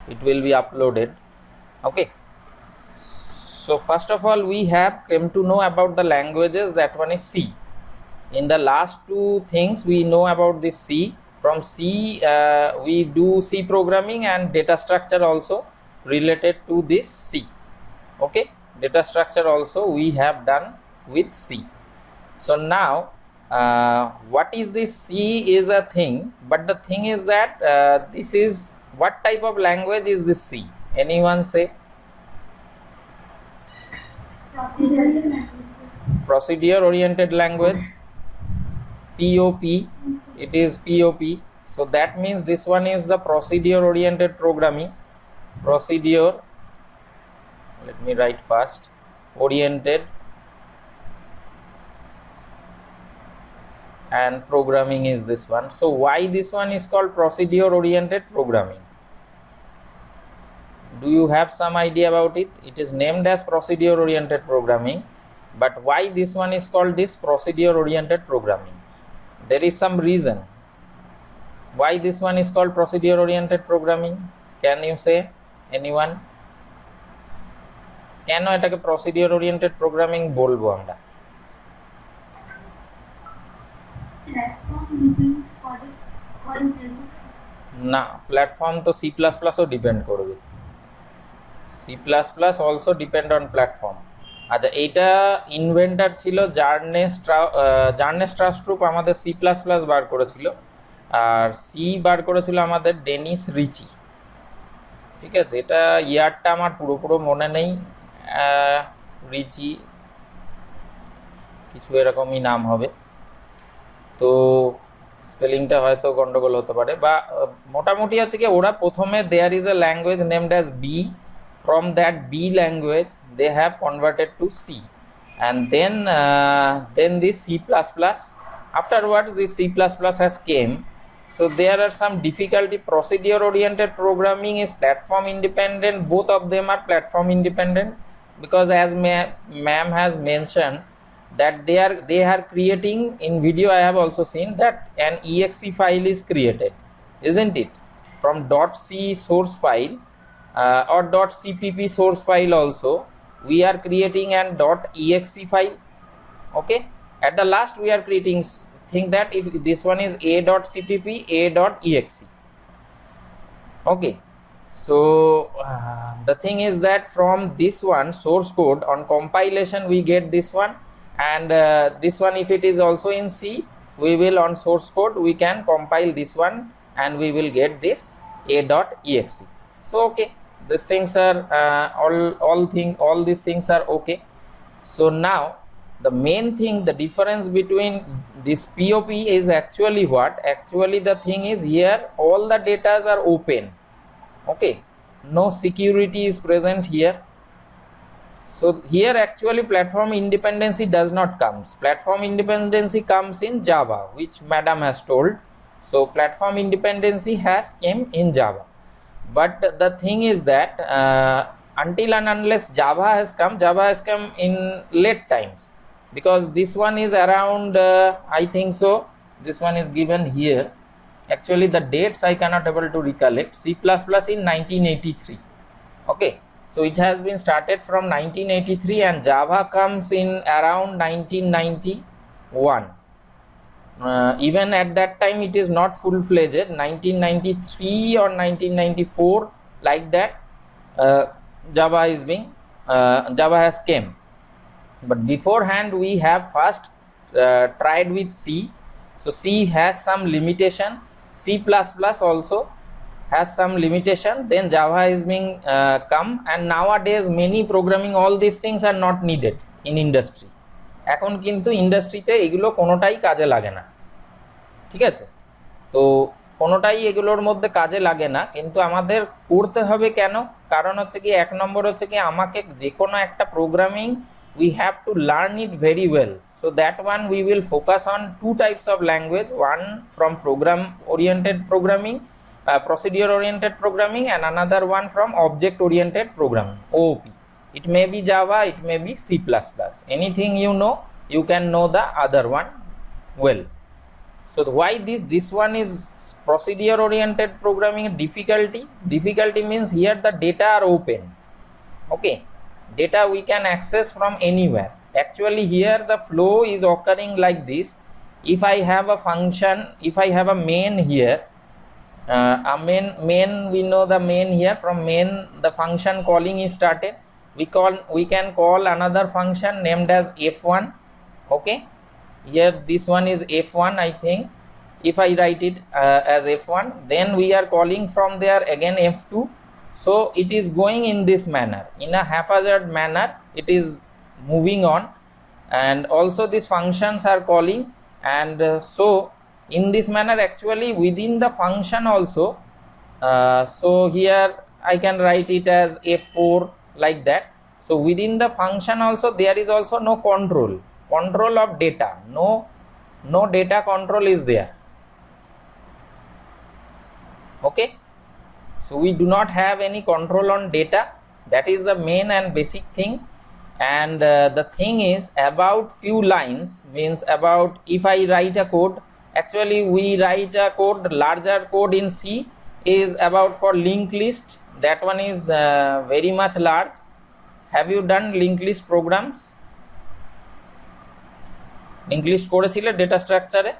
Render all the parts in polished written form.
it will be uploaded. Okay, so first of all we have came to know about the languages. That one is C. In the last two things we know about this C. From C we do C programming and data structure also related to this C. Okay, data structure also we have done with C. So now what is this C is a thing, but the thing is that this is what type of language is this C? Anyone say? Procedure oriented language. POP, it is POP. So that means this one is the procedure oriented programming. Procedure, let me write first, oriented and programming is this one. So why this one is called procedure oriented programming? Do you have some idea about it? It is named as procedure oriented programming, but why this one is called this procedure oriented programming? There is some reason why this one is called procedure oriented programming. Can you say? Anyone? কেন এটাকে procedure oriented programming বলবো আমরা? না, platform তো C++ ও depend করবে। C++ also depend on platform. আচ্ছা, এইটা inventor ছিল জার্নেস ট্রাস্ট্রুপ, আমাদের C++ বার করেছিল, আর সি বার করেছিল আমাদের ডেনিস রিচি। ঠিক আছে, এটা ইয়ারটা আমার পুরো মনে নেই, রিচি কিছু এরকমই নাম হবে, তো স্পেলিংটা হয়তো গন্ডগোল হতে পারে, বা মোটামুটি হচ্ছে কি ওরা প্রথমে there is a language named as B. From that B language they have converted to C, and then this C++. Afterwards this C++ has came. So there are some difficulty. Procedure oriented programming is platform independent. Both of them are platform independent, because as ma'am has mentioned that they are creating, in video I have also seen that an exe file is created, isn't it, from .c source file or .cpp source file also we are creating an .exe file. Okay, at the last we are creating, think that if this one is a.cpp, a.exe. Okay, so the thing is that from this one source code on compilation we get this one, and this one if it is also in C, we will on source code we can compile this one and we will get this a.exe. So okay, these things are all these things are okay. So now the main thing, the difference between this POP is actually what? Actually the thing is here all the data are open. Okay, no security is present here. So here actually platform independency does not comes. Platform independency comes in Java, which madam has told. So platform independency has came in Java. But the thing is that until and unless Java has come in late times, because this one is around I think so, this one is given here. Actually the dates I cannot able to recollect. C++ in 1983. Okay, so it has been started from 1983 and Java comes in around 1991. Even at that time it is not full-fledged. 1993 or 1994, like that, Java has came. But beforehand we have first tried with C. So C has some limitation, C++ also has some limitation, then Java is being come, and nowadays many programming, all these things are not needed in industry. এখন কিন্তু ইন্ডাস্ট্রিতে এগুলো কোনোটাই কাজে লাগে না, ঠিক আছে, তো কোনোটাই এগুলোর মধ্যে কাজে লাগে না, কিন্তু আমাদের করতে হবে কেন? কারণ হচ্ছে কি, এক নম্বর হচ্ছে কি আমাকে যে কোনো একটা programming we have to learn it very well. So that one we will focus on two types of language, one from program oriented programming, procedure oriented programming, and another one from object oriented programming, OOP. It may be Java, it may be C++. Anything you know, you can know the other one well. So why this one is procedure oriented programming difficulty means here the data are open. Okay, data we can access from anywhere. Actually here the flow is occurring like this. If I have a function, if I have a main here, a main we know the main here. From main the function calling is started. We can call another function named as f1. Okay, here this one is f1, I think. If I write it as f1, then we are calling from there again f2. So it is going in this manner, in a haphazard manner it is moving on, and also these functions are calling, and so in this manner actually within the function also. So here I can write it as f4 like that. So within the function also there is also no control of data. No data control is there. Okay, so we do not have any control on data. That is the main and basic thing. And the thing is about few lines, means about if I write a code, actually we write a code, larger code in C is about for linked list. That one is very much large. Have you done linked list programs? Linked list করেছিলে data স্ট্রাকচারে?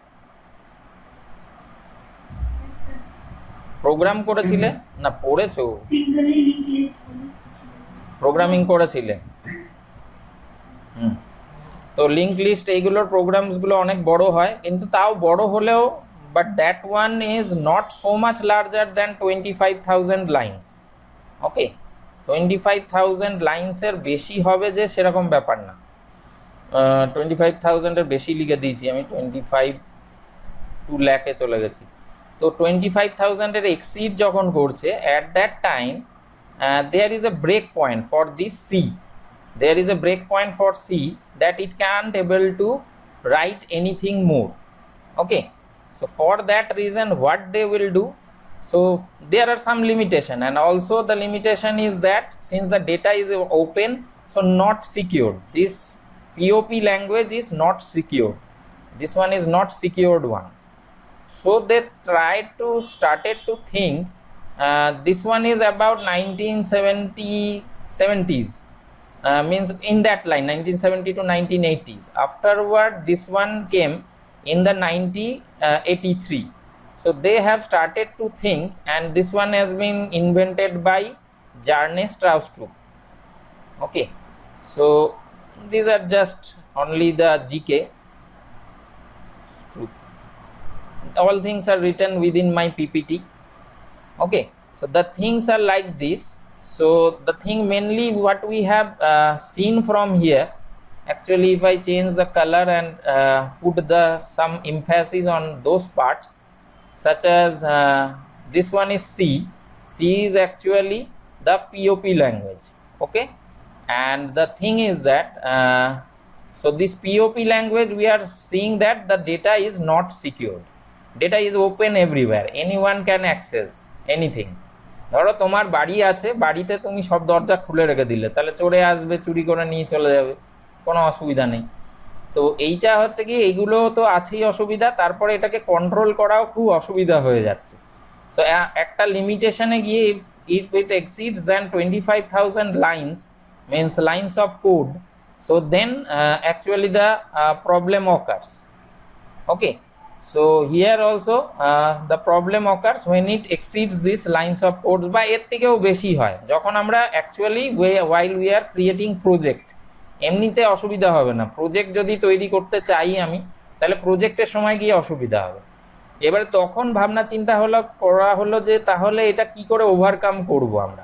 Programme করেছিলে না পড়েছো? Programming করেছিলে? তো link list এইগুলোর প্রোগ্রামসগুলো অনেক বড় হয়, কিন্তু তাও বড় হলেও but that one is not so much larger than 25,000 lines. Okay, 25,000 লাইন্সের বেশি হবে যে সেরকম ব্যাপার না। 25,000-এর বেশি লিখে দিয়েছি আমি, 2 লাখে চলে গেছি। তো 25,000-এর এক্সিড যখন করছে, at that time there is a break point for this C. There is a breakpoint for C that it can't able to write anything more. Okay, so for that reason what they will do, so there are some limitation, and also the limitation is that since the data is open, so not secured. This POP language is not secured. This one is not secured one. So they tried to started to think, this one is about 1970s. Means in that line 1970 to 1980s. Afterward this one came in the 1983. So they have started to think, and this one has been invented by Jarne Stroustrup. Okay, so these are just only the GK. All things are written within my PPT. Okay, so the things are like this. So the thing mainly what we have seen from here, actually if I change the color and put some emphasis on those parts, such as this one is C. C is actually the POP language. Okay, and the thing is that so this POP language we are seeing that the data is not secured. Data is open everywhere, anyone can access anything. ধরো তোমার বাড়ি আছে, বাড়িতে তুমি সব দরজা খুলে রেখে দিলে, তাহলে চোরে আসবে, চুরি করে নিয়ে চলে যাবে, কোনো অসুবিধা নেই। তো এইটা হচ্ছে কি, এইগুলো তো আছেই অসুবিধা, তারপরে এটাকে কন্ট্রোল করাও খুব অসুবিধা হয়ে যাচ্ছে। সো একটা লিমিটেশনে গিয়ে if it exceeds than 25,000 lines, means lines of code, so then actually the problem occurs. Okay, so here also the problem occurs when it exceeds these lines of codes, বা এর থেকেও বেশি হয় যখন আমরা actually while we are creating project। এমনিতে অসুবিধা হবে না, প্রজেক্ট যদি তৈরি করতে চাই আমি, তাহলে প্রজেক্টের সময় গিয়ে অসুবিধা হবে। এবার তখন ভাবনা চিন্তা করা হলো যে তাহলে এটা কি করে ওভারকাম করব আমরা।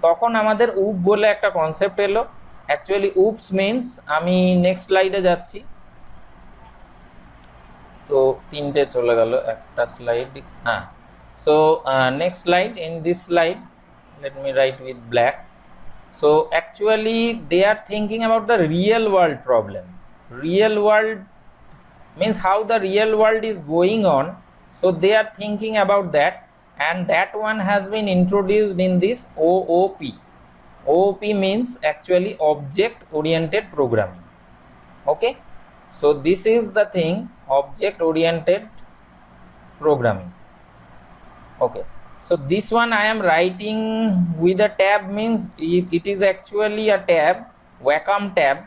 তখন আমাদের উপ বলে একটা কনসেপ্ট এলো। অ্যাকচুয়ালি উপস মিনস, আমি নেক্সট স্লাইডে যাচ্ছি। তো তিনটে চলে গেল, একটা স্লাইড। হ্যাঁ, so next slide, in this slide let me write with black. So actually they are thinking about the real world problem. Real world means how the real world is going on, so they are thinking about that, and that one has been introduced in this OOP. OOP means actually object oriented programming. Okay, so this is the thing, object oriented programming. Okay, so this one I am writing with a tab, means it is actually a tab, Wacom tab.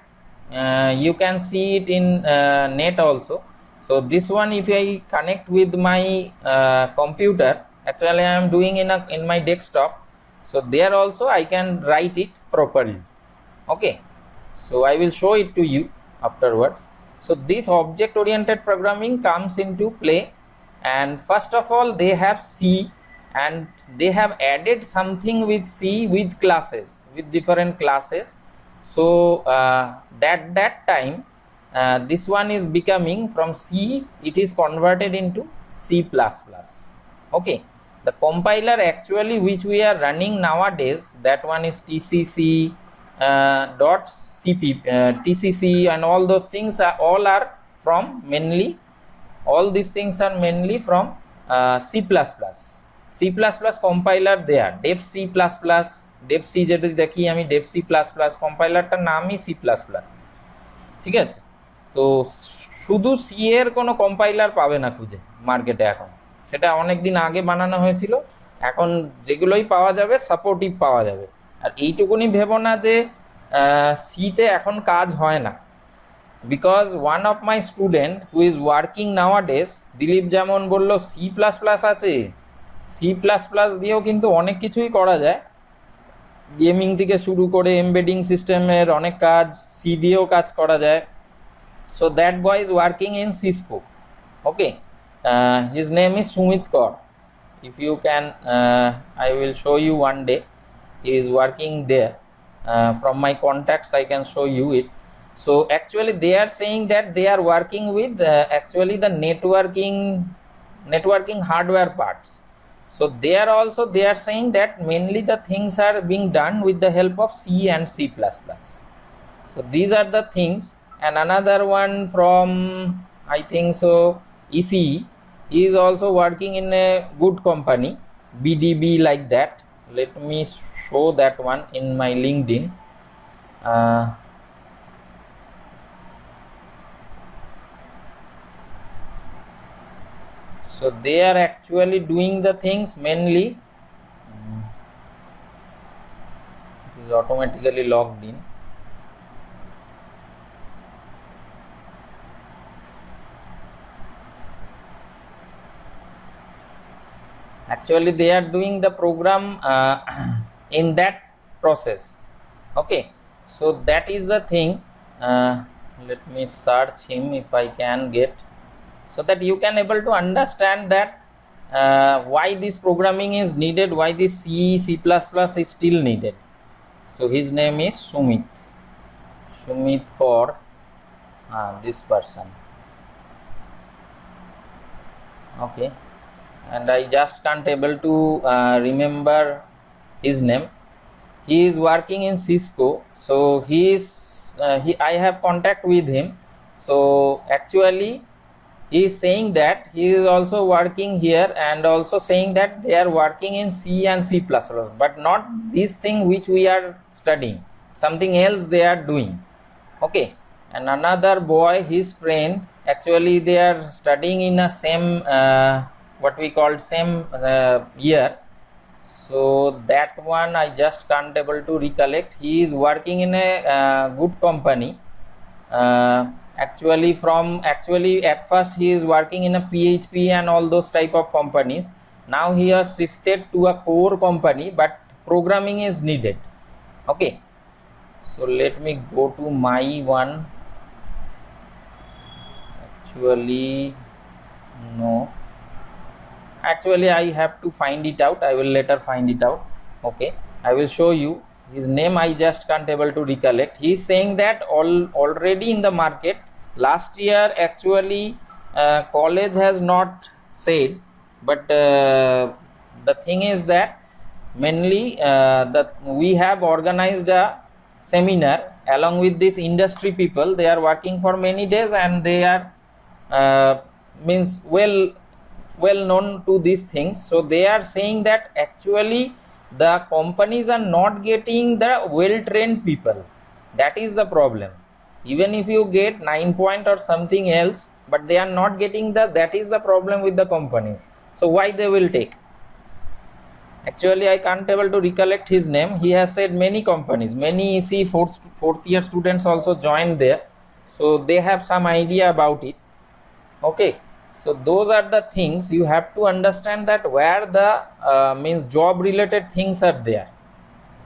You can see it in net also. So this one, if I connect with my computer, actually I am doing in my desktop, so there also I can write it properly. Okay, so I will show it to you afterwards. So this object oriented programming comes into play, and first of all they have C, and they have added something with C with classes, with different classes. So that time this one is becoming from C, it is converted into C++. Okay, the compiler actually which we are running nowadays, that one is TCC dot CP, TCC, and all those things are from mainly, all these things are mainly from C++. C++ compiler there, def C++, def C যেটা দেখি আমি, def C++, কম্পাইলারটার নামই C++। ঠিক আছে, তো শুধু C এর কোনো কম্পাইলার পাবে না খুঁজে মার্কেটে এখন, সেটা অনেক দিন আগে বানানো হয়েছিল, এখন যেগুলোই পাওয়া যাবে সাপোর্টিভ পাওয়া যাবে। আর এইটুকুনি ভেবো না যে সিতে এখন কাজ হয় না, because one of my student who is working নাওয়াডেজ, Dilip যেমন বললো C++ আছে, C++ দিয়েও কিন্তু অনেক কিছুই করা যায়, গেমিং থেকে শুরু করে এমবেডিং সিস্টেমের অনেক কাজ সি দিয়েও কাজ করা যায়। So that boy is working in Cisco. Okay, his name is Sumit কর। if you can I will show you one day, he is working there. From my contacts I can show you it. So actually they are saying that they are working with actually the networking hardware parts. So they are saying that mainly the things are being done with the help of C and C++. So these are the things. And another one from, I think so, ECE, he is also working in a good company, BDB, like that. Let me show that one in my LinkedIn. So they are actually doing the things mainly, it is automatically logged in. Actually they are doing the program in that process. Okay, so that is the thing. Let me search him if I can get, so that you can able to understand that why this programming is needed, why this C++ is still needed. So his name is Sumit Kaur, this person. Okay, and I just can't able to remember his name. He is working in Cisco, so I have contact with him. So actually he is saying that he is also working here, and also saying that they are working in C and C++, but not this thing which we are studying, something else they are doing. Okay, and another boy, his friend, actually they are studying in a same what we call same year. So that one I just can't able to recollect. He is working in a good company. Actually at first he is working in a PHP and all those type of companies. Now he has shifted to a core company, but programming is needed. Okay, so let me go to my one. Actually I have to find it out, I will later find it out. Okay, I will show you his name, I just can't able to recollect. He is saying that already in the market, last year actually college has not said, but the thing is that mainly that we have organized a seminar along with this industry people. They are working for many days, and they are means well known to these things. So they are saying that actually the companies are not getting the well trained people. That is the problem. Even if you get 9 point or something else, but they are not getting that is the problem with the companies. So why they will take? Actually, I can't able to recollect his name. He has said many companies, many EC fourth year students also joined there, so they have some idea about it. Okay, so those are the things you have to understand, that where the means job related things are there.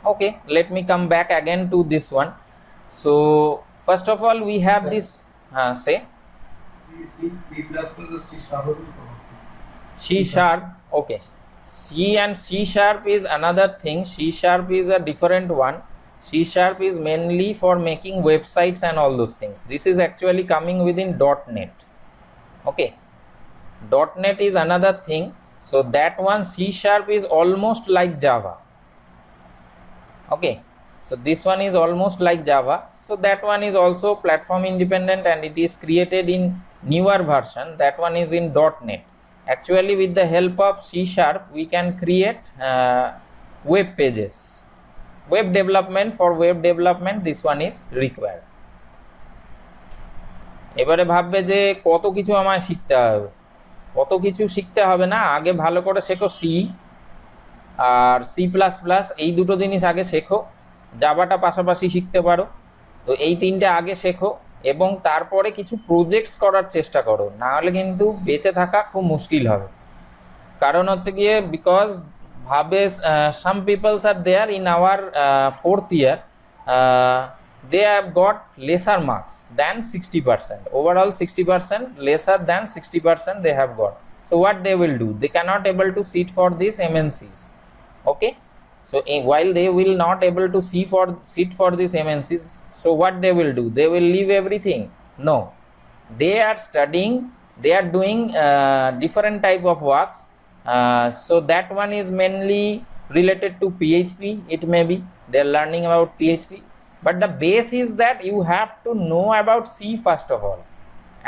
Okay, let me come back again to this one. So first of all, we have this say C sharp. Okay, C and C sharp is another thing. C sharp is a different one. C sharp is mainly for making websites and all those things. This is actually coming within .NET. Okay, .NET is another thing. So that one, C sharp is almost like Java. Okay, so this one is almost like Java. So that one is also platform independent and it is created in newer version. That one is in .NET. Actually, with the help of C sharp, we can create web pages. Web development, for web development, this one is required. এবারে ভাববে যে কত কিছু আমায় শিখতে হবে, কত কিছু শিখতে হবে না, আগে ভালো করে শেখো সি আর সি প্লাস প্লাস, এই দুটো জিনিস আগে শেখো, জাভাটা পাশাপাশি শিখতে পারো, তো এই তিনটে আগে শেখো এবং তারপরে কিছু প্রজেক্টস করার চেষ্টা করো, না হলে কিন্তু বেঁচে থাকা খুব মুশকিল হবে। কারণ হচ্ছে গিয়ে বিকজ ভাবে some peoples are there in our fourth year, they have got lesser marks than 60%, overall 60%, lesser than 60% they have got. So what they will do, they cannot able to sit for these MNCs. Okay, so while they will not able to sit for these MNCs, so what they will do, they will leave everything? No, they are studying, they are doing different type of works. So that one is mainly related to PHP. It may be they are learning about PHP, but the base is that you have to know about C first of all,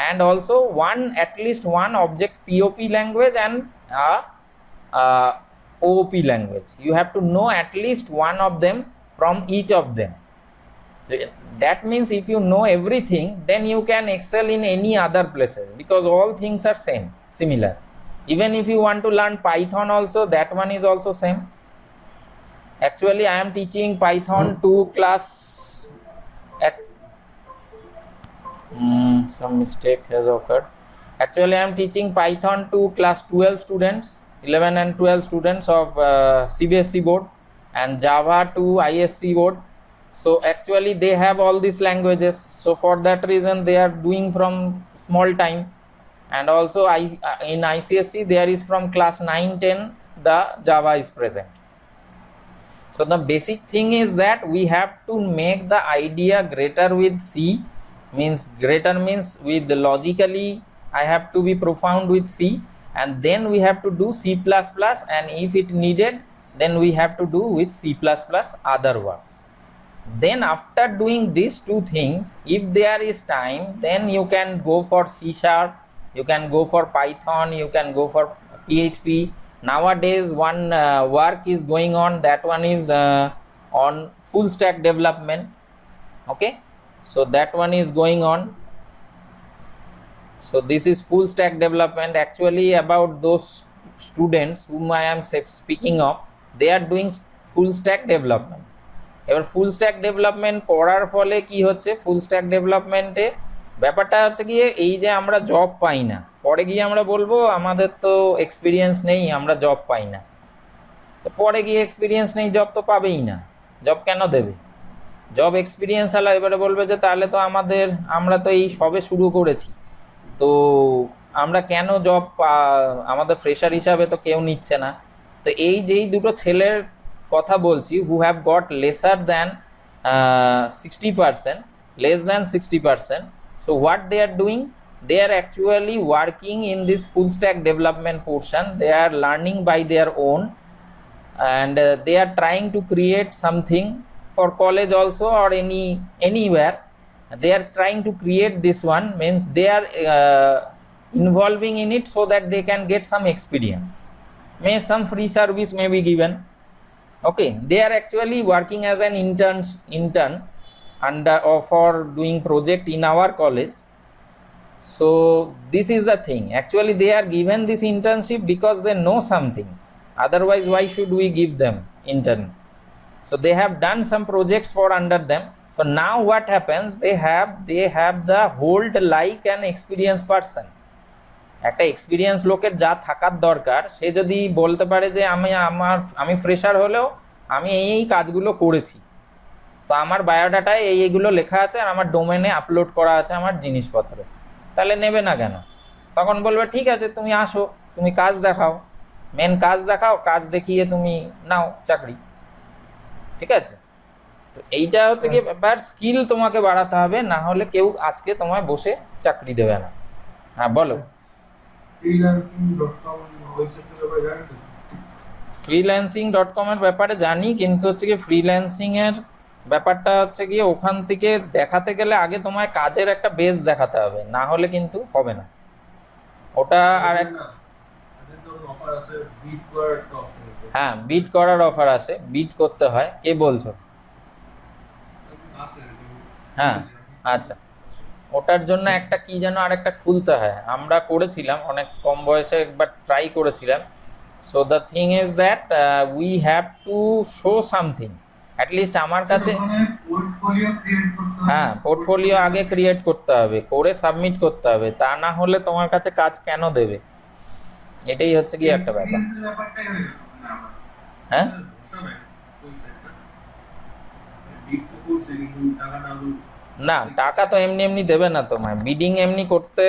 and also at least one object POP language and OOP language. You have to know at least one of them from each of them. So that means if you know everything, then you can excel in any other places, because all things are similar. Even if you want to learn Python also, that one is also same. Actually, I am teaching Python to class at some mistake has occurred. Actually, I am teaching Python to class 12 students, 11 and 12 students of CBSE board, and Java to ISC board. So actually they have all these languages, so for that reason they are doing from small time. And also in ICSE there is from class 9-10 the Java is present. So the basic thing is that we have to make the idea greater with C, means greater means with logically I have to be profound with C, and then we have to do C++, and if it needed then we have to do with C++ other works. Then after doing these two things, if there is time, then you can go for C sharp, you can go for Python, you can go for PHP. Nowadays one work is going on, that one is on full stack development. Okay, so that one is going on. So this is full stack development. Actually about those students whom I am speaking of, they are doing full stack development. এবার full stack development করার ফলে কি হচ্ছে, full stack ডেভেলপমেন্টে ব্যাপারটা হচ্ছে গিয়ে এই যে আমরা জব পাই না, পরে গিয়ে আমরা বলবো আমাদের তো এক্সপিরিয়েন্স নেই, আমরা জব পাই না। তো পরে গিয়ে এক্সপিরিয়েন্স নেই, জব তো পাবেই না, জব কেন দেবে? জব এক্সপিরিয়েন্স হলো, এবারে বলবে যে তাহলে তো আমরা তো এই সবে শুরু করেছি, তো আমরা কেন জব, আমাদের ফ্রেশার হিসাবে তো কেউ নিচ্ছে না। তো এই যেই দুটো ছেলের কথা বলছি, who have got lesser than 60%, less than 60%, so what they are doing, they are actually working in this full stack development portion. They are learning by their own, and they are trying to create something for college also or anywhere. They are trying to create this one, means they are involving in it so that they can get some experience, may some free service may be given. Okay, they are actually working as an intern under or for doing project in our college. So this is the thing, actually they are given this internship because they know something, otherwise why should we give them intern? So they have done some projects for under them. So now what happens, they have the hold like an experienced person. একটা experience লোকের যা থাকার দরকার, সে যদি বলতে পারে যে আমি ফ্রেশার হলেও আমি এই কাজগুলো করেছি, তো আমার বায়োডাটায় এইগুলো লেখা আছে আর আমার ডোমেনে আপলোড করা আছে আমার জিনিসপত্র, তাহলে নেবে না কেন? তখন বলবে ঠিক আছে তুমি আসো, তুমি কাজ দেখাও, মেন কাজ দেখাও, কাজ দেখিয়ে তুমি নাও চাকরি। ঠিক আছে, তো এইটা হচ্ছে কি ব্যাপার, স্কিল তোমাকে বাড়াতে হবে, না হলে কেউ আজকে তোমায় বসে চাকরি দেবে না। হ্যাঁ বলো। freelancing.com এর ব্যাপারে জানি, কিন্তু হচ্ছে কি ফ্রিল্যান্সিং এর ব্যাপারটা হচ্ছে গিয়ে ওখান থেকে দেখাতে গেলে আগে তোমায় কাজের একটা বেস দেখাতে হবে, না হলে কিন্তু হবে না ওটা। আর হ্যাঁ, বিট করার অফার আছে, বিট করতে হয়। কে বলছো? হ্যাঁ আচ্ছা, ওটার জন্য একটা কি যেন আরেকটা খুলতে হয়, আমরা করেছিলাম অনেক কম বয়সে, একবার ট্রাই করেছিলাম। So the thing is that we have to show something, at least আমার কাছে। হ্যাঁ, পোর্টফোলিও আগে ক্রিয়েট করতে হবে, করে সাবমিট করতে হবে, তা না হলে তোমার কাছে কাজ কেন দেবে? এটাই হচ্ছে কি একটা ব্যাপার। হ্যাঁ না, টাকা তো এমনি এমনি দেবে না তোমায়, বিডিং এমনি করতে।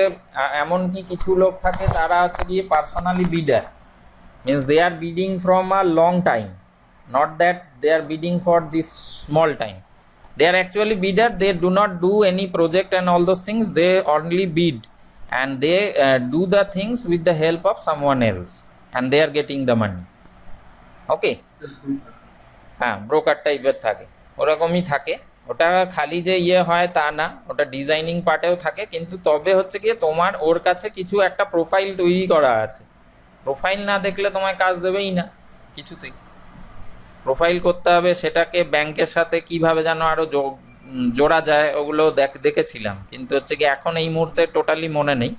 এমনকি কিছু লোক থাকে তারা হচ্ছে গিয়ে personally বিডার, means they are bidding from a long time, not that they are bidding for this small time. They are actually bidder, they do not do any project and all those things, they only bid and they do the things with the help of someone else and they are getting the money. Okay, হ্যাঁ, broker টাইপের থাকে, ওরকমই থাকে। ওটা খালি যে ইয়ে হয় তা না, ওটা ডিজাইনিং পার্টেও থাকে, কিন্তু তবে হচ্ছে গিয়ে তোমার ওর কাছে কিছু একটা প্রোফাইল তৈরি করা আছে। প্রোফাইল না দেখলে তোমায় কাজ দেবেই না কিছুতেই। প্রোফাইল করতে হবে, সেটাকে ব্যাংকের সাথে কিভাবে যেন আরো জোড়া যায় ওগুলো দেখেছিলাম, কিন্তু হচ্ছে কি এখন এই মুহূর্তে টোটালি মনে নেই।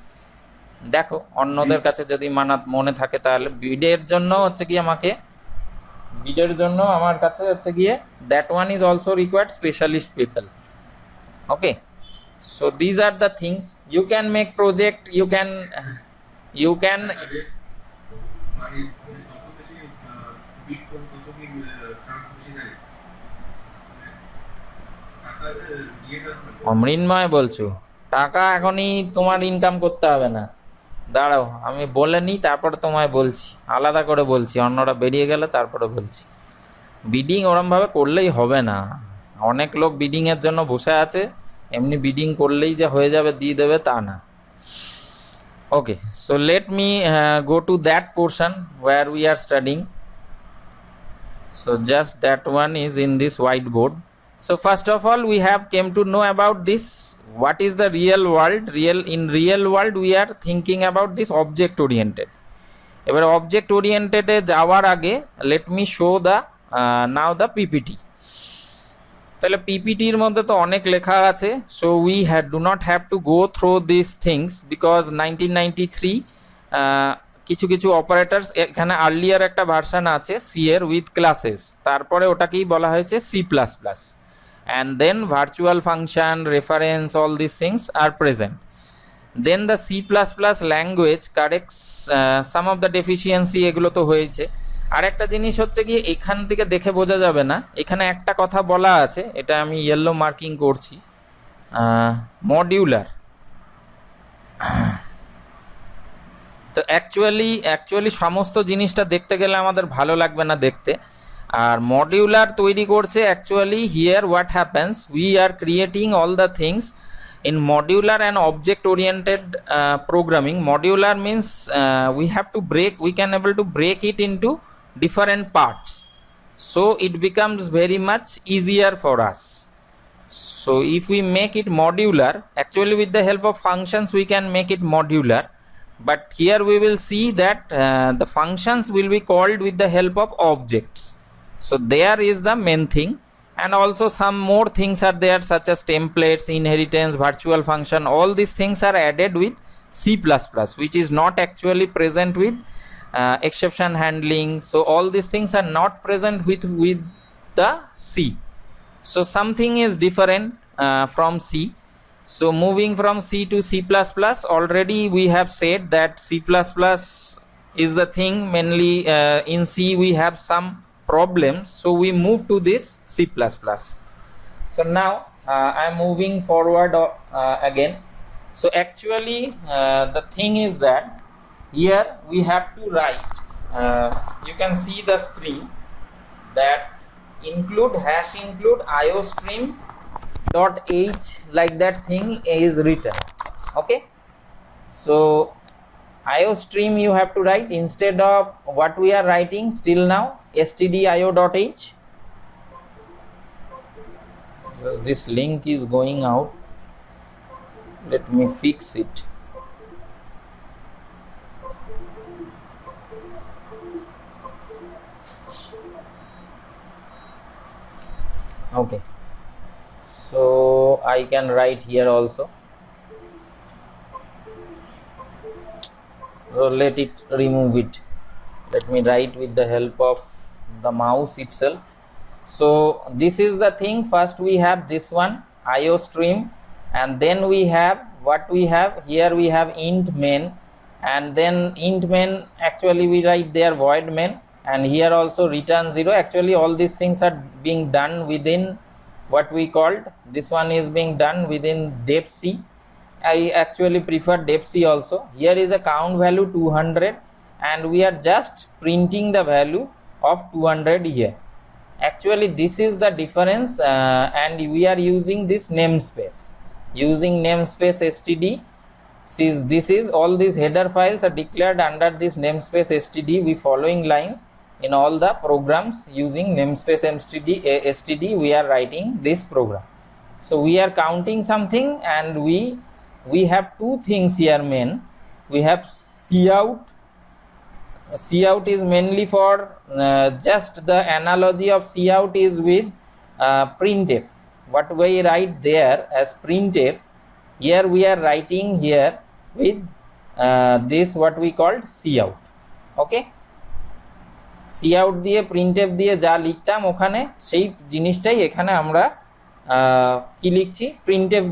দেখো অন্যদের কাছে যদি মনে থাকে তাহলে। বিডের জন্য হচ্ছে কি আমাকে, বিডের জন্য আমার কাছে হচ্ছে গিয়ে that one is also required specialist people. Okay, so these are the things, you can make project, you can অমৃন্ময় বলছো, টাকা এখনই তোমার ইনকাম করতে হবে না, দাঁড়াও আমি বলে নিই তারপরে তোমায় বলছি, আলাদা করে বলছি, অন্যরা বেরিয়ে গেলে তারপরে বলছি। বিডিং ওরমভাবে করলেই হবে না, অনেক লোক বিডিং এর জন্য বসে আছে, এমনি বিডিং করলেই যে হয়ে যাবে দিয়ে দেবে তা না। Okay, so let me go to that portion where we are studying. So just that one is in this whiteboard. So first of all we have came to know about this, what is the real world. In real world we are thinking about this object oriented. এবার object oriented এ যাওয়ার আগে let me show the now the PPT. তাহলে পিপিটির মধ্যে তো অনেক লেখা আছে, so we do not have to go through this things because 1993 কিছু কিছু অপারেটরস, এখানে আর্লিয়ার একটা ভার্সন আছে সি এর উইথ ক্লাসেস, তারপরে ওটাকেই বলা হয়েছে C++, and then virtual function, reference, all this things are present. Then the C++ language corrects some of the deficiency, এগুলো তো হয়েছে। আর একটা জিনিস হচ্ছে কি, এখান থেকে দেখে বোঝা যাবে না, এখানে একটা কথা বলা আছে, এটা আমি ইয়েলো মার্কিং করছি, মডিউলার। তো অ্যাকচুয়ালি সমস্ত জিনিসটা দেখতে গেলে আমাদের ভালো লাগবে না দেখতে। আর মডিউলার তৈরি করছে actually here what happens, we are creating all the things in modular and object oriented programming. Modular means we can able to break it into different parts, so it becomes very much easier for us. So if we make it modular, actually with the help of functions we can make it modular, but here we will see that the functions will be called with the help of objects. So there is the main thing, and also some more things are there such as templates, inheritance, virtual function, all these things are added with C++, which is not actually present with exception handling. So all these things are not present with the C. So something is different from C. So moving from C to C++, already we have said that C++ is the thing. Mainly in C we have some problems, so we move to this C++. So now I am moving forward again. So actually the thing is that here we have to write, you can see the screen, that include iostream dot h, like that thing is written. Okay, so iostream you have to write instead of what we are writing still now, stdio dot h. This link is going out, let me fix it. Okay, so I can write here also. So let it remove it. Let me write with the help of the mouse itself. So this is the thing. First we have this one, iostream, and then we have what we have here. We have int main, and then int main, actually we write there void main, and here also return 0. Actually all these things are being done within what we called, this one is being done within def C. I actually prefer def C also. Here is a count value 200, and we are just printing the value of 200 here. Actually this is the difference, and we are using this namespace, using namespace std. Since this is, all these header files are declared under this namespace std. We following lines in all the programs using namespace std we are writing this program. So we are counting something, and we have two things here main. We have cout. Cout is mainly for just the analogy of cout is with printf. What we write there as printf, here we are writing here with this what we called cout. Okay, cout দিয়ে printf দিয়ে যা লিখতাম ওখানে সেই জিনিসটাই এখানে আমরা কি লিখছি, printf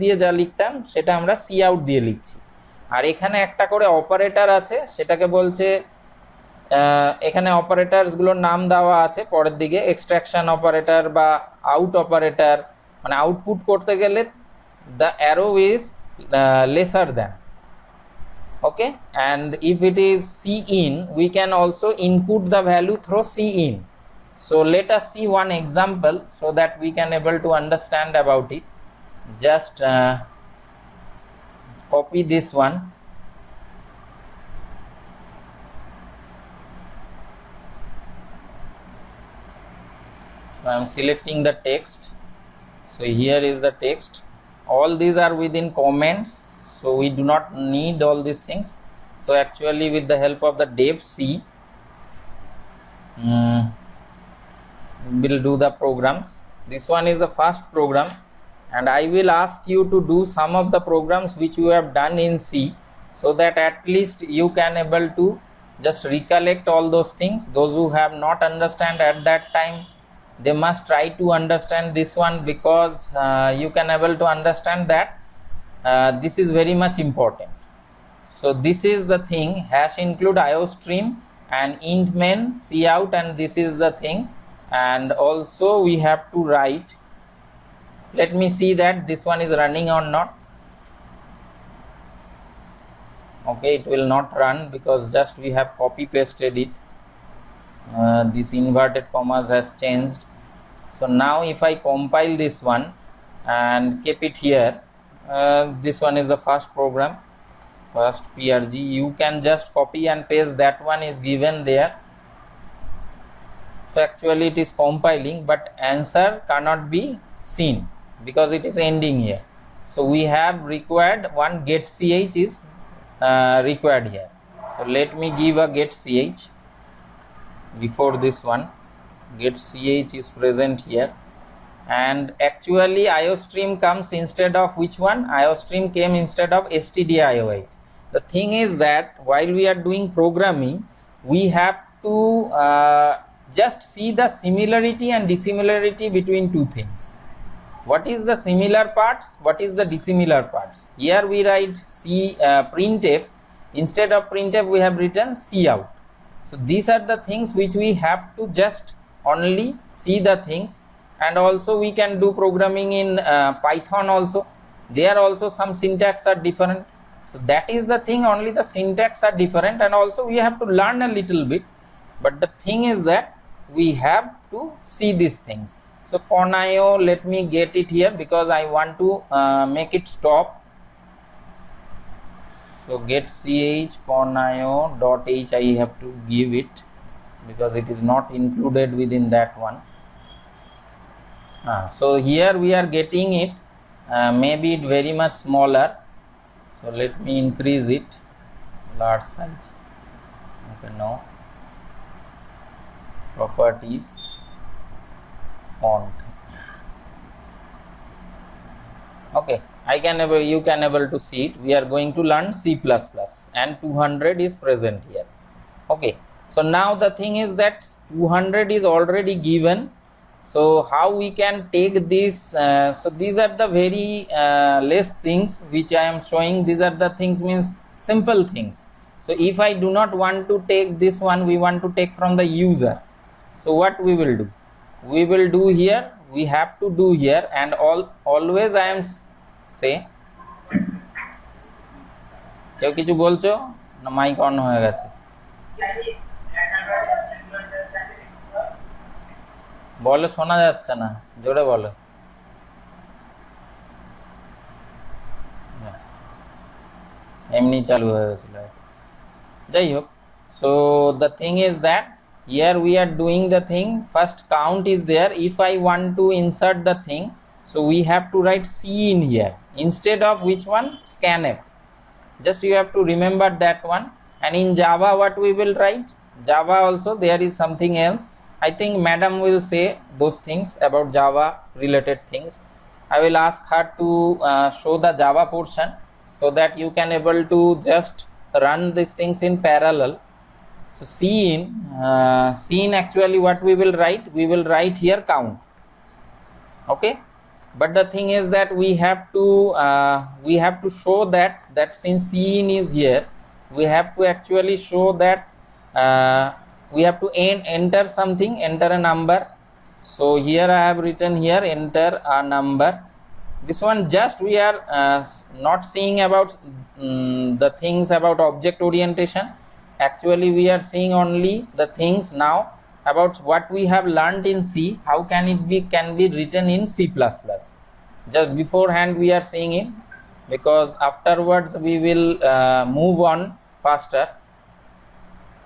দিয়ে যা লিখতাম সেটা আমরা cout দিয়ে লিখছি। আর এখানে একটা করে অপারেটর আছে, সেটাকে বলছে, এখানে অপারেটরস গুলোর নাম দেওয়া আছে পরের দিকে, এক্সট্রাকশন অপারেটর বা আউট অপারেটর, মানে আউটপুট করতে গেলে the arrow is lesser than. Okay, and if it is cin, we can also input the value through cin. So let us see one example so that we can able to understand about it. Just copy this one. So I am selecting the text. So here is the text. All these are within comments, so we do not need all these things. So actually with the help of the def C, we'll do the programs. This one is the first program, and I will ask you to do some of the programs which you have done in C, so that at least you can able to just recollect all those things. Those who have not understand at that time, they must try to understand this one, because you can able to understand that this is very much important. So this is the thing, hash include iostream and int main cout, and this is the thing. And also we have to write, let me see that this one is running or not. Okay, it will not run because just we have copy pasted it. This inverted commas has changed. So now if I compile this one and keep it here, this one is the first program, first prg. You can just copy and paste, that one is given there. So actually it is compiling, but answer cannot be seen because it is ending here. So we have required one get ch is required here. So let me give a get ch before this one. Get ch is present here, and actually iostream comes instead of which one? Iostream came instead of stdioh. The thing is that while we are doing programming, we have to just see the similarity and dissimilarity between two things. What is the similar parts, what is the dissimilar parts? Here we write printf, instead of printf we have written cout. So these are the things which we have to just only see the things. And also we can do programming in Python also. There also some syntax are different. So that is the thing, only the syntax are different, and also we have to learn a little bit. But the thing is that we have to see these things. So Conio, let me get it here because I want to make it stop. So get ch conio.h I have to give it because it is not included within that one. So here we are getting it, maybe it very much smaller. So let me increase it, large size. Okay, no. Properties, font. Okay, you can able to see it. We are going to learn C++ and 200 is present here. Okay, so now the thing is that 200 is already given. So how we can take this? So these are the very less things which I am showing. These are the things, means simple things. So if I do not want to take this one, we want to take from the user. So what we will do? We will do here. We have to do here, and always I am say. কেউ কিছু বলছো না? Mic on হয়ে গেছে। বলো, শোনা যাচ্ছে না, জোরে বলো। এমনি চালু হয়ে গেছিল, যাই হোক। So the thing is that here we are doing the thing, first count is there. If I want to insert the thing, so we have to write C in here instead of which one? Scanf. Just you have to remember that one. And in Java what we will write? Java also there is something else. I think madam will say those things about Java related things. I will ask her to show the Java portion so that you can able to just run these things in parallel. So scene actually what we will write? We will write here count. Okay, but the thing is that we have to show that since scene is here, we have to actually show that we have to enter something, enter a number. So here I have written here enter a number. This one just we are not seeing about the things about object orientation. Actually we are seeing only the things now about what we have learned in C, how can be written in C++. Just beforehand we are seeing it, because afterwards we will move on faster.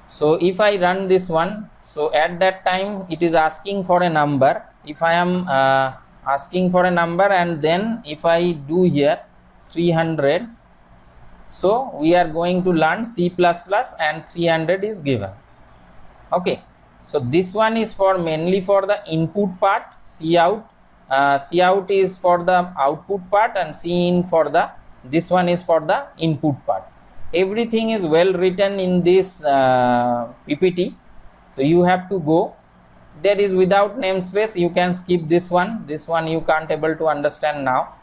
So if I run this one, so at that time it is asking for a number. If I am asking for a number, and then if I do here 300, so we are going to learn C++ and 300 is given. Okay, so this one is for mainly for the input part, cout is for the output part, and cin for the, this one is for the input part. Everything is well written in this PPT, so you have to go. There is without namespace, you can skip this one you can't able to understand now.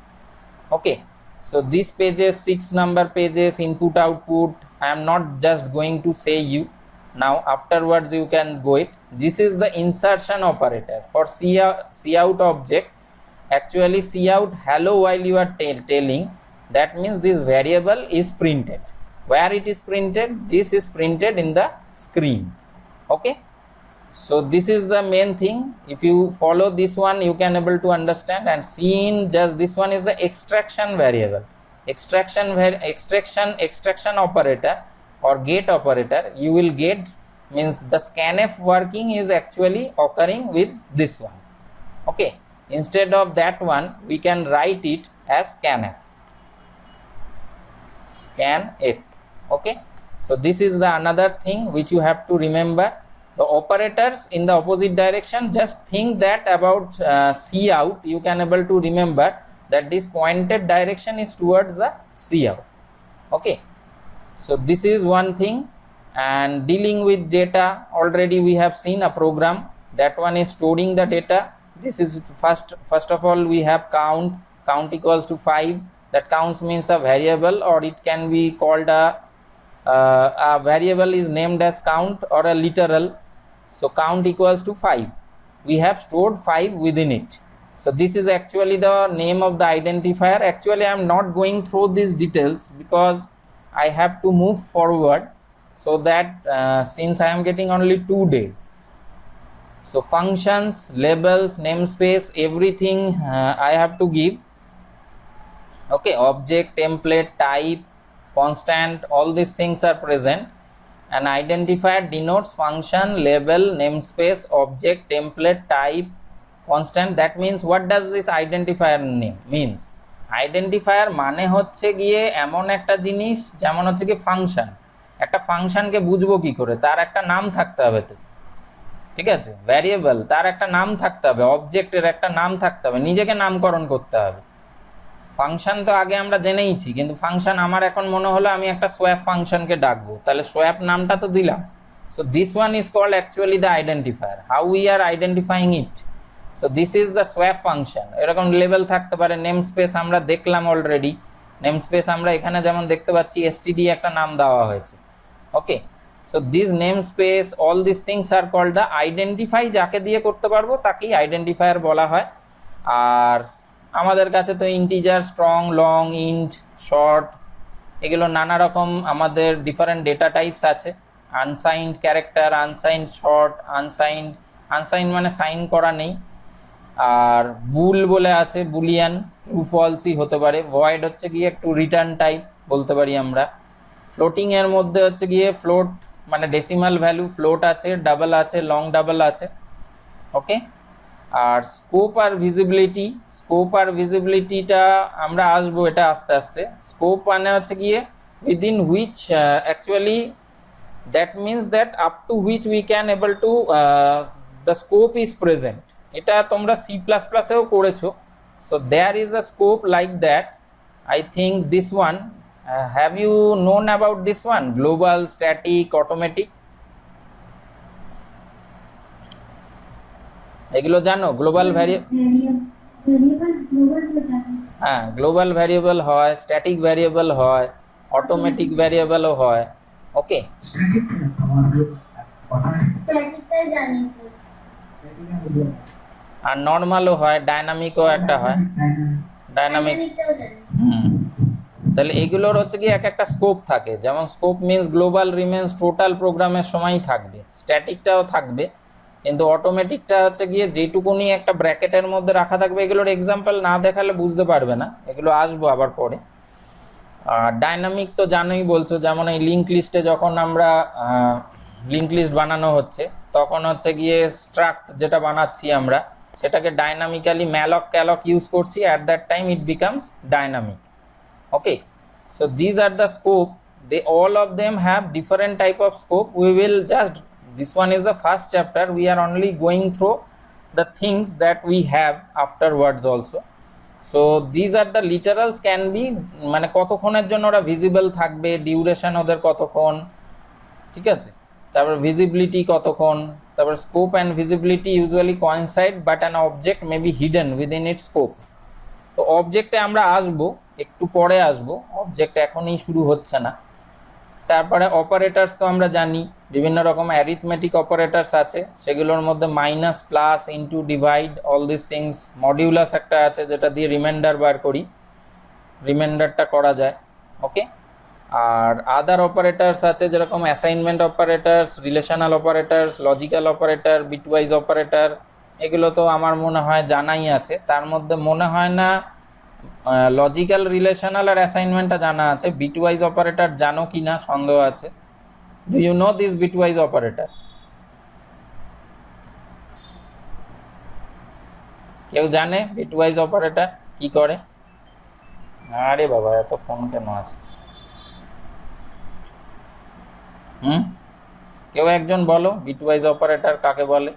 Okay, so these pages, 6 number pages, input output, I am not just going to say you now, afterwards you can go it. This is the insertion operator for cout object. Actually cout hello while you are telling, that means this variable is printed. Where it is printed? This is printed in the screen. Okay, so this is the main thing. If you follow this one, you can able to understand. And cin, just this one is the extraction variable, extraction operator or get operator. You will get, means the scanf working is actually occurring with this one. Okay, instead of that one we can write it as scanf. Okay, so this is the another thing which you have to remember. The operators in the opposite direction, just think that about cout, you can able to remember that this pointed direction is towards the cout. Okay, So this is one thing. And dealing with data, already we have seen a program, that one is storing the data. This is first of all we have count equals to 5. That counts means a variable, or it can be called a variable is named as count or a literal. So count equals to 5. We have stored 5 within it. So this is actually the name of the identifier. Actually I am not going through these details because I have to move forward, so that since I am getting only 2 days. So functions, labels, namespace, everything I have to give. Okay, object, template, type, constant, all these things are present. An identifier denotes function, label, namespace, object, template, type, constant. That means what does this identifier name means? Identifier মানে হচ্ছে গিয়ে এমন একটা জিনিস, যেমন হচ্ছে কি function. একটা ফাংশনকে বুঝবো কি করে? তার একটা নাম থাকতে হবে তো, ঠিক আছে? ভ্যারিয়েবল, তার একটা নাম থাকতে হবে। অবজেক্টের একটা নাম থাকতে হবে, নিজেকে নামকরণ করতে হবে। ফাংশন তো আগে আমরা জেনেইছি, কিন্তু ফাংশন আমার এখন মনে হলো আমি একটা সোয়াপ ফাংশনকে ডাকবো, তাহলে সোয়াপ নামটা তো দিলাম। So this one is called actually the identifier. How we are identifying it? So this is the swap function. এরকম লেভেল থাকতে পারে, নেম স্পেস আমরা দেখলাম অলরেডি। নেম স্পেস আমরা এখানে যেমন দেখতে পাচ্ছি এসটিডি একটা নাম দেওয়া হয়েছে। Okay, so this name space, all this things are called the identify. যাকে দিয়ে করতে পারবো তাকেই আইডেন্টিফায়ার বলা হয়। আর আমাদের কাছে তো integer, strong, long, int, short, এগুলো নানা রকম আমাদের ডিফারেন্ট ডেটা টাইপস আছে। Unsigned character, unsigned short, unsigned মানে সাইন করা নেই। আর বুল বলে আছে, বুলিয়ান, ট্রু ফলসই হতে পারে। ভয়েড হচ্ছে গিয়ে একটু রিটার্ন টাইপ বলতে পারি আমরা। ফ্লোটিং এর মধ্যে হচ্ছে গিয়ে ফ্লোট মানে ডেসিমাল ভ্যালু, ফ্লোট আছে, ডাবল আছে, লং ডাবল আছে। ওকে, আর স্কোপ আর ভিজিবিলিটি, স্কোপ আর ভিজিবিলিটিটা আমরা আসবো এটা আস্তে আস্তে। স্কোপ মানে হচ্ছে গিয়ে within which actually that means that up to which we can able to the scope is present. এটা তোমরা C++ এও করেছো। so there is a scope like that. I think this one, have you known about this one? Global, static, automatic, এগুলো জানো? Global হ্যাঁ, global variable হয়, static variable হয়, automatic ভ্যারিয়েবলও হয়। ওকে, আর নর্মালও হয়, ডাইনামিকও একটা হয়, ডাইনামিক। তাহলে এগুলোর হচ্ছে কি এক একটা স্কোপ থাকে। যেমন scope means global remains total প্রোগ্রামের সময়ই থাকবে, স্ট্যাটিকটাও থাকবে, কিন্তু অটোমেটিকটা হচ্ছে গিয়ে যেটুকুনি একটা ব্র্যাকেটের মধ্যে রাখা থাকবে। এগুলোর এক্সাম্পল না দেখালে বুঝতে পারবে না, এগুলো আসবো আবার পরে। আর ডাইনামিক তো জানোই বলছো, যেমন এই লিঙ্ক লিস্টে যখন আমরা লিঙ্ক লিস্ট বানানো হচ্ছে, তখন হচ্ছে গিয়ে স্ট্রাক্ট যেটা বানাচ্ছি আমরা, সেটাকে ডাইনামিক্যালি ম্যালক ক্যালক ইউজ করছি, at that time it becomes dynamic. Okay, so these are the scope. They all of them have different type of scope. We will just, this one is the first chapter, we are only going through the things that we have afterwards also. So these are the literals can be মানে কতক্ষণের জন্য ওরা visible থাকবে, duration ওদের কতক্ষণ, ঠিক আছে? তারপর ভিজিবিলিটি কতক্ষণ, তারপর scope and visibility usually coincide but an object may be hidden within it's scope. তো অবজেক্টে আমরা আসবো, একটু পরে আসবো, অবজেক্ট এখনই শুরু হচ্ছে না। তারপরে অপারেটরস তো আমরা জানি, বিভিন্ন রকম অ্যারিথমেটিক অপারেটরস আছে, সেগুলোর মধ্যে minus, plus, into, divide, all this things. Modulus একটা আছে যেটা দিয়ে রিমাইন্ডার বার করি, রিমাইন্ডারটা করা যায়। ওকে, আর আদার অপারেটরস আছে যেরকম assignment operators, relational operators, logical operator, bitwise operator, এগুলো তো আমার মনে হয় জানাই আছে। তার মধ্যে মনে হয় না লজিক্যাল, রিলেশনাল আর অ্যাসাইনমেন্টটা জানা আছে। বিটওয়াইজ অপারেটর জানো কি না সন্দেহ আছে। Do you know this bitwise operator? কেউ জানে বিটওয়াইজ অপারেটর কি করে? আরে বাবা, এত ফোন কেন আছে? কেউ একজন বলো বিটওয়াইজ অপারেটর কাকে বলে?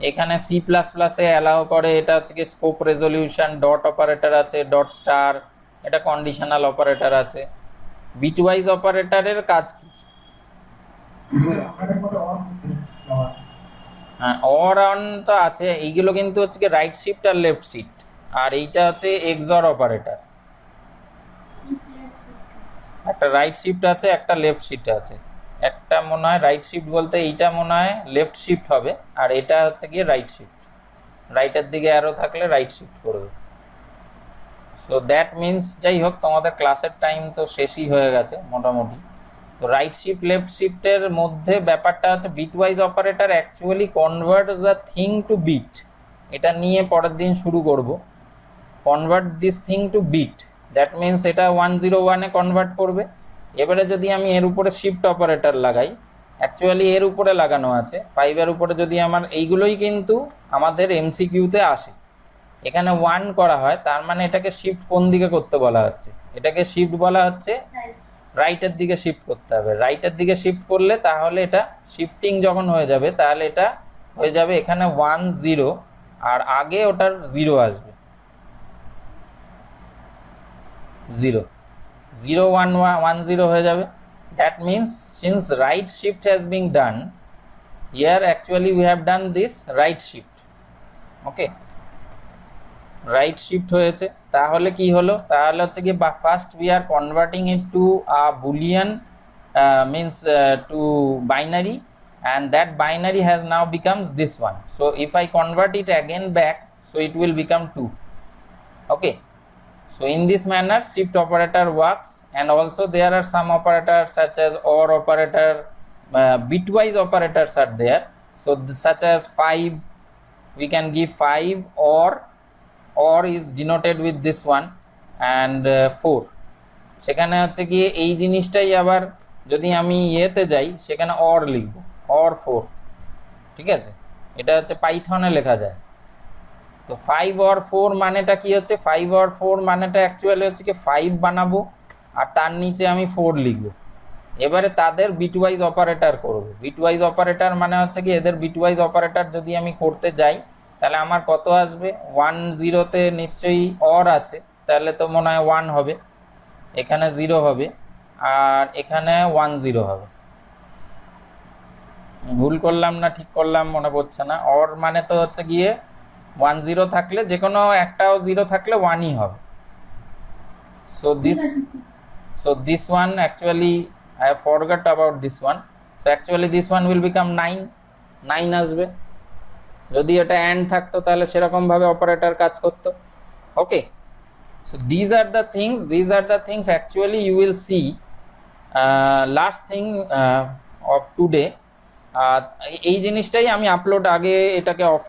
এখানে C++ এ অ্যালাউ করে, এটা হচ্ছে কি স্কোপ রেজলিউশন, ডট অপারেটর আছে, ডট স্টার, এটা কন্ডিশনাল অপারেটর আছে। বিটওয়াইজ অপারেটরের কাজ কি? হ্যাঁ, অর অন তো আছে, এইগুলো কিন্তু হচ্ছে কি রাইট শিফট আর লেফট শিফট, আর এইটা হচ্ছে এক্সঅর অপারেটর। একটা রাইট শিফট আছে, একটা লেফট শিফট আছে। একটা মনে হয় রাইট শিফট বলতে এইটা মনে হয় লেফট শিফট হবে, আর এটা হচ্ছে গিয়ে রাইট শিফট। রাইটের দিকে অ্যারো থাকলে রাইট শিফট করবে। সো দ্যাট মিনস, যাই হোক, তোমাদের ক্লাসের টাইম তো শেষই হয়ে গেছে মোটামুটি। তো রাইট শিফট লেফট শিফটের মধ্যে ব্যাপারটা হচ্ছে bitwise operator actually converts the thing to bit. এটা নিয়ে পরের দিন শুরু করব। Convert this thing to bit, that means এটা 101-এ কনভার্ট করবে। এবারে যদি আমি এর উপরে শিফট অপারেটর লাগাই, অ্যাকচুয়ালি এর উপরে লাগানো আছে 5-এর উপরে, যদি আমার এইগুলোই কিন্তু আমাদের এমসিকিউতে আসে। এখানে 1 করা হয়, তার মানে এটাকে শিফট কোন দিকে করতে বলা হচ্ছে? এটাকে শিফট বলা হচ্ছে রাইটের দিকে শিফট করতে হবে। রাইটের দিকে শিফট করলে তাহলে এটা শিফটিং যখন হয়ে যাবে, তাহলে এটা হয়ে যাবে এখানে 1 0, আর আগে ওটার 0 আসবে, 0 0 1 1 0 হয়ে যাবে। That means since right shift has been done here, actually we have done this right shift. Okay, right shift হয়েছে, তাহলে কি হলো? তাহলে হচ্ছে কি, first we are converting it to a Boolean, means to binary, and that binary has now becomes this one. So if I convert it again back, so it will become 2. Okay, so in this manner shift operator works. And also there are some operators such as OR operator, bitwise operators are there. So such as 5, we can give 5, or is denoted with this one, and 4. সেখানে হচ্ছে কি এই জিনিসটাই আবার যদি আমি ইয়েতে যাই, সেখানে অর লিখব, অর 4। ঠিক আছে, এটা হচ্ছে পাইথনে লেখা যায়। তো 5 or 4 মানেটা কি হচ্ছে? 5 or 4 মানেটা অ্যাকচুয়ালি হচ্ছে কি 5 বানাবো আর তার নিচে আমি 4 লিখব। এবারে তাদের বিটওয়াইজ অপারেটর করব। বিটওয়াইজ অপারেটর মানে হচ্ছে কি, এদের বিটওয়াইজ অপারেটর যদি আমি করতে যাই, তাহলে আমার কত আসবে? 1 0-তে নিশ্চয়ই অর আছে, তাহলে তো মনে হয় 1 হবে, এখানে 0 হবে, আর এখানে 1 0 হবে। ভুল করলাম না ঠিক করলাম মনে পড়ছে না। অর মানে তো হচ্ছে গিয়ে 1 0 থাকলে, যে কোনো একটাও 0 থাকলে 1ই হবে। So this one actually I have forgot about this one. So actually this one will become 9 আসবে। যদি এটা and থাকতো তাহলে সেরকম ভাবে অপারেটর কাজ করতো। ওকে, so these are the things actually you will see. Last thing of today, এই জিনিসটাই আমি আপলোড আগে এটাকে অফ